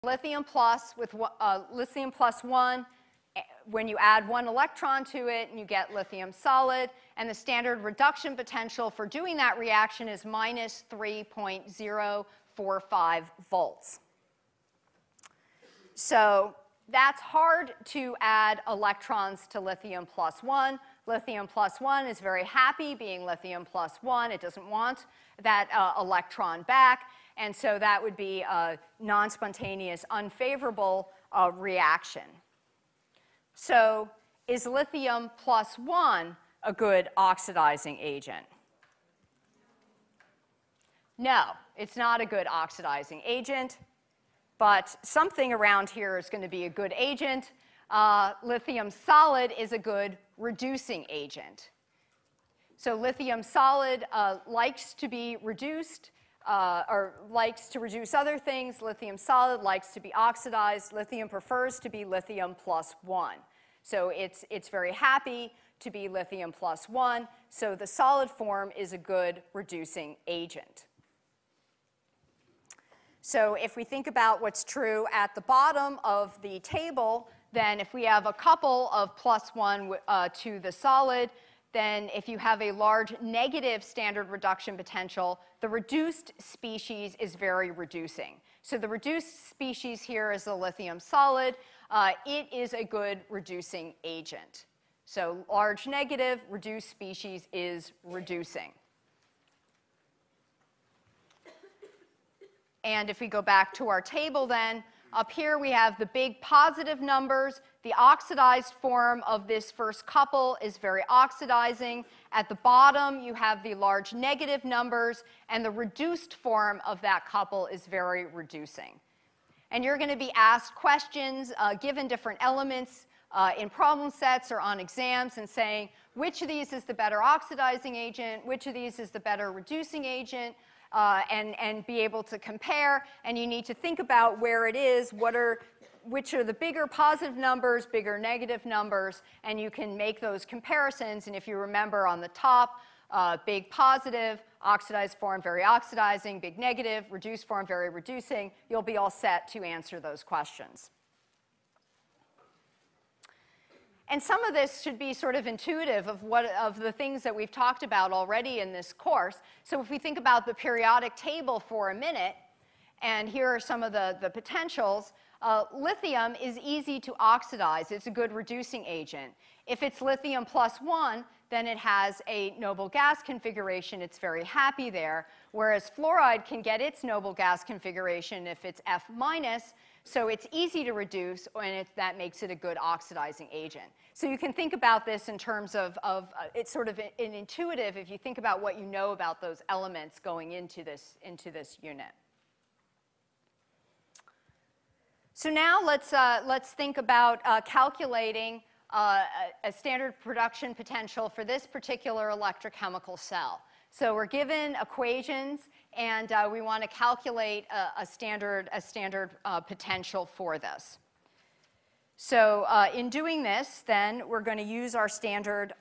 lithium plus with lithium plus 1. When you add 1 electron to it, and you get lithium solid. And the standard reduction potential for doing that reaction is minus 3.045 volts. So that's hard to add electrons to lithium plus 1. Lithium plus 1 is very happy being lithium plus 1. It doesn't want that electron back. And so that would be a non-spontaneous, unfavorable reaction. So is lithium plus 1 a good oxidizing agent? No, it's not a good oxidizing agent. But something around here is going to be a good agent. Lithium solid is a good reducing agent. So lithium solid likes to be reduced or likes to reduce other things. Lithium solid likes to be oxidized. Lithium prefers to be lithium plus 1. So it's very happy to be lithium plus 1. So the solid form is a good reducing agent. So if we think about what's true at the bottom of the table, then if we have a couple of plus 1 to the solid, then if you have a large negative standard reduction potential, the reduced species is very reducing. So the reduced species here is the lithium solid. It is a good reducing agent. So large negative, reduced species is reducing. And if we go back to our table then, up here we have the big positive numbers. The oxidized form of this first couple is very oxidizing. At the bottom you have the large negative numbers, and the reduced form of that couple is very reducing. And you're going to be asked questions given different elements in problem sets or on exams and saying, which of these is the better oxidizing agent? Which of these is the better reducing agent? And be able to compare, and you need to think about where it is, which are the bigger positive numbers, bigger negative numbers, and you can make those comparisons. And if you remember on the top, big positive, oxidized form, very oxidizing, big negative, reduced form, very reducing, you'll be all set to answer those questions. And some of this should be sort of intuitive of the things that we've talked about already in this course. So if we think about the periodic table for a minute, and here are some of the potentials, lithium is easy to oxidize. It's a good reducing agent. If it's lithium plus 1, then it has a noble gas configuration. It's very happy there, whereas fluoride can get its noble gas configuration if it's F minus. So it's easy to reduce, and that makes it a good oxidizing agent. So you can think about this in terms of it's sort of an intuitive if you think about what you know about those elements going into this unit. So now let's think about calculating a standard production potential for this particular electrochemical cell. So we're given equations, and we want to calculate a standard potential for this. So in doing this, then we're going to use our standard